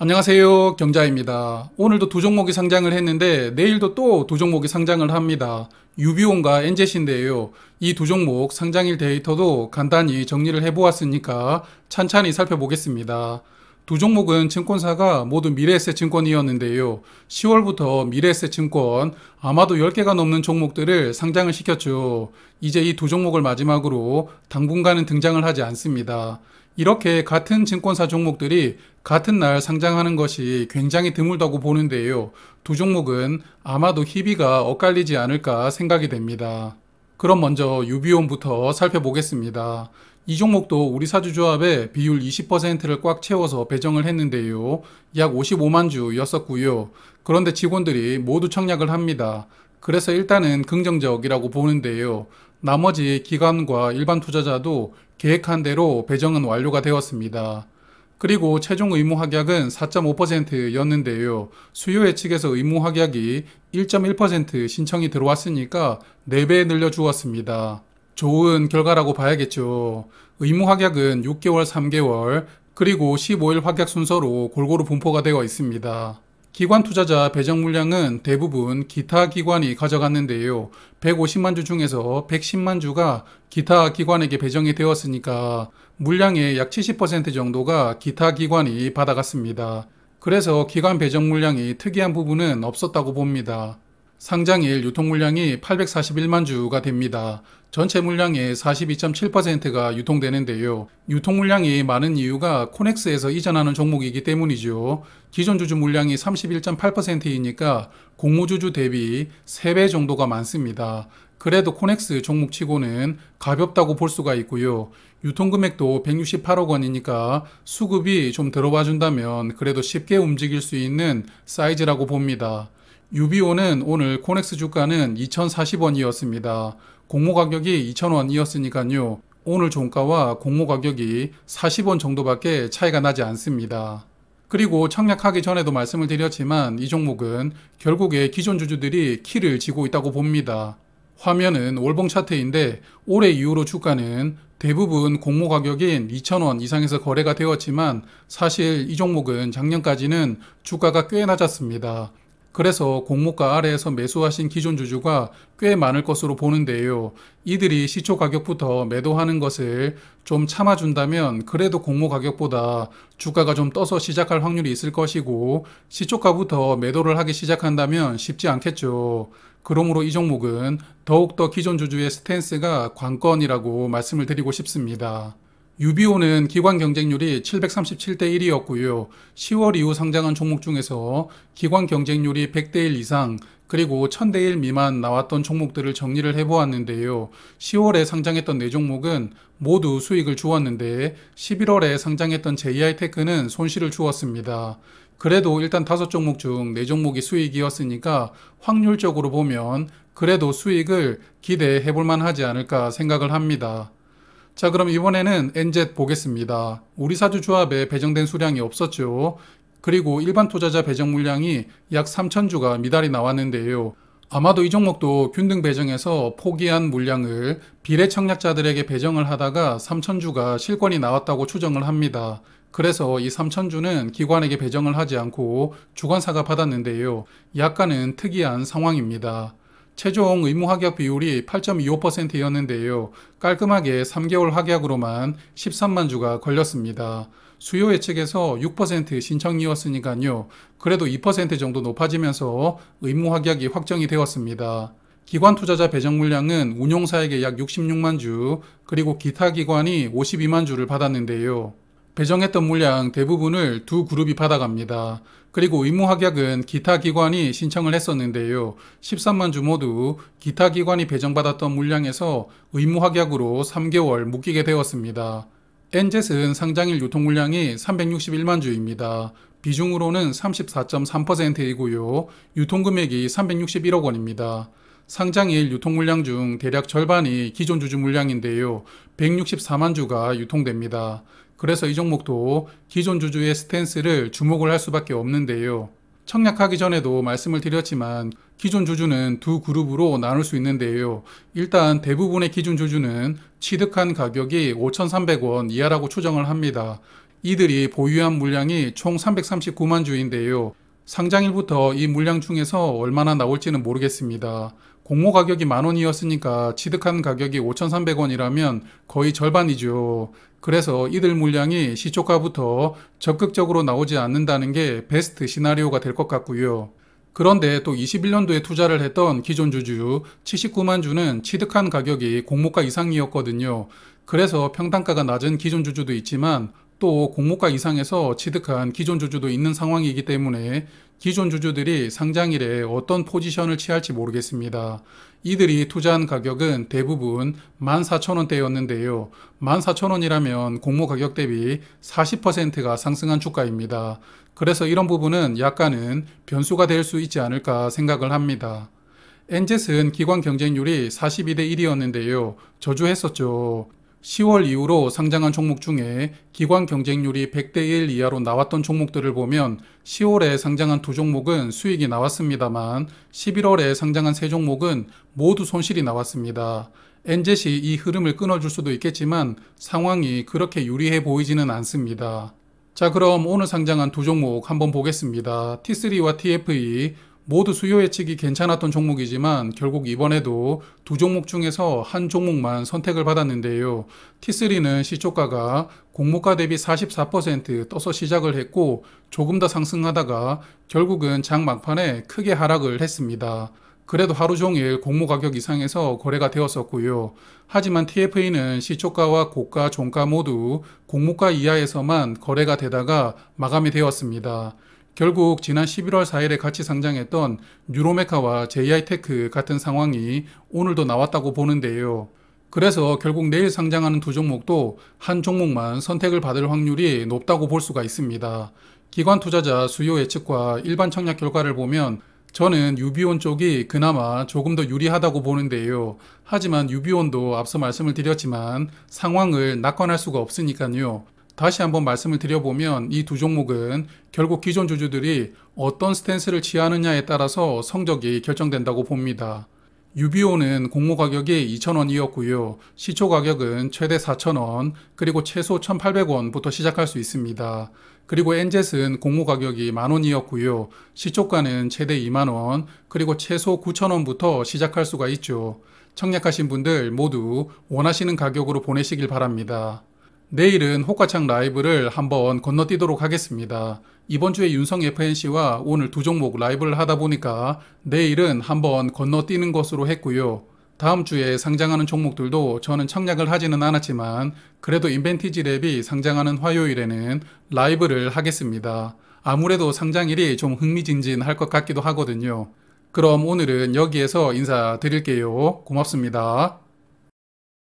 안녕하세요, 경자입니다. 오늘도 두 종목이 상장을 했는데 내일도 또 두 종목이 상장을 합니다. 유비온과 엔젯인데요. 이 두 종목 상장일 데이터도 간단히 정리를 해보았으니까 찬찬히 살펴보겠습니다. 두 종목은 증권사가 모두 미래에셋증권이었는데요. 10월부터 미래에셋증권 아마도 10개가 넘는 종목들을 상장을 시켰죠. 이제 이 두 종목을 마지막으로 당분간은 등장을 하지 않습니다. 이렇게 같은 증권사 종목들이 같은 날 상장하는 것이 굉장히 드물다고 보는데요. 두 종목은 아마도 희비가 엇갈리지 않을까 생각이 됩니다. 그럼 먼저 유비온부터 살펴보겠습니다. 이 종목도 우리사주조합의 비율 20%를 꽉 채워서 배정을 했는데요. 약 55만 주였었고요. 그런데 직원들이 모두 청약을 합니다. 그래서 일단은 긍정적이라고 보는데요. 나머지 기관과 일반 투자자도 계획한 대로 배정은 완료가 되었습니다. 그리고 최종 의무 확약은 4.5%였는데요. 수요 예측에서 의무 확약이 1.1% 신청이 들어왔으니까 4배 늘려주었습니다. 좋은 결과라고 봐야겠죠. 의무 확약은 6개월, 3개월, 그리고 15일 확약 순서로 골고루 분포가 되어 있습니다. 기관 투자자 배정 물량은 대부분 기타 기관이 가져갔는데요. 150만 주 중에서 110만 주가 기타 기관에게 배정이 되었으니까 물량의 약 70% 정도가 기타 기관이 받아갔습니다. 그래서 기관 배정 물량이 특이한 부분은 없었다고 봅니다. 상장일 유통 물량이 841만 주가 됩니다. 전체 물량의 42.7%가 유통되는데요. 유통 물량이 많은 이유가 코넥스에서 이전하는 종목이기 때문이죠. 기존 주주 물량이 31.8%이니까 공모주주 대비 3배 정도가 많습니다. 그래도 코넥스 종목치고는 가볍다고 볼 수가 있고요. 유통금액도 168억 원이니까 수급이 좀 들어와 준다면 그래도 쉽게 움직일 수 있는 사이즈라고 봅니다. 유비온은 오늘 코넥스 주가는 2,040원이었습니다. 공모 가격이 2,000원이었으니까요. 오늘 종가와 공모 가격이 40원 정도밖에 차이가 나지 않습니다. 그리고 청약하기 전에도 말씀을 드렸지만 이 종목은 결국에 기존 주주들이 키를 쥐고 있다고 봅니다. 화면은 월봉 차트인데 올해 이후로 주가는 대부분 공모 가격인 2,000원 이상에서 거래가 되었지만 사실 이 종목은 작년까지는 주가가 꽤 낮았습니다. 그래서 공모가 아래에서 매수하신 기존 주주가 꽤 많을 것으로 보는데요. 이들이 시초 가격부터 매도하는 것을 좀 참아준다면 그래도 공모 가격보다 주가가 좀 떠서 시작할 확률이 있을 것이고 시초가부터 매도를 하기 시작한다면 쉽지 않겠죠. 그러므로 이 종목은 더욱더 기존 주주의 스탠스가 관건이라고 말씀을 드리고 싶습니다. 유비온은 기관 경쟁률이 737대 1이었고요. 10월 이후 상장한 종목 중에서 기관 경쟁률이 100대 1 이상 그리고 1000대 1 미만 나왔던 종목들을 정리를 해보았는데요. 10월에 상장했던 4종목은 모두 수익을 주었는데 11월에 상장했던 JI테크는 손실을 주었습니다. 그래도 일단 5종목 중 4종목이 수익이었으니까 확률적으로 보면 그래도 수익을 기대해 볼만 하지 않을까 생각을 합니다. 자, 그럼 이번에는 엔젯 보겠습니다. 우리사주 조합에 배정된 수량이 없었죠. 그리고 일반 투자자 배정 물량이 약 3,000주가 미달이 나왔는데요. 아마도 이 종목도 균등 배정에서 포기한 물량을 비례 청약자들에게 배정을 하다가 3,000주가 실권이 나왔다고 추정을 합니다. 그래서 이 3,000주는 기관에게 배정을 하지 않고 주관사가 받았는데요. 약간은 특이한 상황입니다. 최종 의무 확약 비율이 8.25%였는데요. 깔끔하게 3개월 확약으로만 13만 주가 걸렸습니다. 수요 예측에서 6% 신청이었으니까요. 그래도 2% 정도 높아지면서 의무 확약이 확정이 되었습니다. 기관 투자자 배정 물량은 운용사에게 약 66만 주, 그리고 기타 기관이 52만 주를 받았는데요. 배정했던 물량 대부분을 두 그룹이 받아갑니다. 그리고 의무 확약은 기타 기관이 신청을 했었는데요. 13만 주 모두 기타 기관이 배정받았던 물량에서 의무 확약으로 3개월 묶이게 되었습니다. 엔젯은 상장일 유통 물량이 361만 주입니다. 비중으로는 34.3%이고요. 유통금액이 361억 원입니다. 상장일 유통 물량 중 대략 절반이 기존 주주 물량인데요. 164만 주가 유통됩니다. 그래서 이 종목도 기존 주주의 스탠스를 주목을 할 수밖에 없는데요. 청약하기 전에도 말씀을 드렸지만 기존 주주는 두 그룹으로 나눌 수 있는데요. 일단 대부분의 기존 주주는 취득한 가격이 5,300원 이하라고 추정을 합니다. 이들이 보유한 물량이 총 339만 주인데요. 상장일부터 이 물량 중에서 얼마나 나올지는 모르겠습니다. 공모 가격이 10,000원이었으니까 취득한 가격이 5,300원이라면 거의 절반이죠. 그래서 이들 물량이 시초가부터 적극적으로 나오지 않는다는 게 베스트 시나리오가 될 것 같고요. 그런데 또 21년도에 투자를 했던 기존 주주 79만 주는 취득한 가격이 공모가 이상이었거든요. 그래서 평단가가 낮은 기존 주주도 있지만 또 공모가 이상에서 취득한 기존 주주도 있는 상황이기 때문에 기존 주주들이 상장일에 어떤 포지션을 취할지 모르겠습니다. 이들이 투자한 가격은 대부분 14,000원대였는데요. 14,000원이라면 공모 가격 대비 40%가 상승한 주가입니다. 그래서 이런 부분은 약간은 변수가 될 수 있지 않을까 생각을 합니다. 엔젯은 기관 경쟁률이 42대 1이었는데요. 저주했었죠. 10월 이후로 상장한 종목 중에 기관 경쟁률이 100대 1 이하로 나왔던 종목들을 보면 10월에 상장한 두 종목은 수익이 나왔습니다만 11월에 상장한 세 종목은 모두 손실이 나왔습니다. 엔젯이 이 흐름을 끊어줄 수도 있겠지만 상황이 그렇게 유리해 보이지는 않습니다. 자, 그럼 오늘 상장한 두 종목 한번 보겠습니다. T3와 TFE 모두 수요 예측이 괜찮았던 종목이지만 결국 이번에도 두 종목 중에서 한 종목만 선택을 받았는데요. T3는 시초가가 공모가 대비 44% 떠서 시작을 했고 조금 더 상승하다가 결국은 장 막판에 크게 하락을 했습니다. 그래도 하루 종일 공모 가격 이상에서 거래가 되었었고요. 하지만 TFE는 시초가와 고가, 종가 모두 공모가 이하에서만 거래가 되다가 마감이 되었습니다. 결국 지난 11월 4일에 같이 상장했던 뉴로메카와 JI테크 같은 상황이 오늘도 나왔다고 보는데요. 그래서 결국 내일 상장하는 두 종목도 한 종목만 선택을 받을 확률이 높다고 볼 수가 있습니다. 기관 투자자 수요 예측과 일반 청약 결과를 보면 저는 유비온 쪽이 그나마 조금 더 유리하다고 보는데요. 하지만 유비온도 앞서 말씀을 드렸지만 상황을 낙관할 수가 없으니까요. 다시 한번 말씀을 드려보면 이 두 종목은 결국 기존 주주들이 어떤 스탠스를 취하느냐에 따라서 성적이 결정된다고 봅니다. 유비오는 공모 가격이 2,000원이었고요. 시초 가격은 최대 4,000원, 그리고 최소 1,800원부터 시작할 수 있습니다. 그리고 엔젯은 공모 가격이 10,000원이었고요. 시초가는 최대 20,000원, 그리고 최소 9,000원부터 시작할 수가 있죠. 청약하신 분들 모두 원하시는 가격으로 보내시길 바랍니다. 내일은 호가창 라이브를 한번 건너뛰도록 하겠습니다. 이번 주에 윤성 FNC와 오늘 두 종목 라이브를 하다 보니까 내일은 한번 건너뛰는 것으로 했고요. 다음 주에 상장하는 종목들도 저는 청약을 하지는 않았지만 그래도 인벤티지 랩이 상장하는 화요일에는 라이브를 하겠습니다. 아무래도 상장일이 좀 흥미진진할 것 같기도 하거든요. 그럼 오늘은 여기에서 인사드릴게요. 고맙습니다.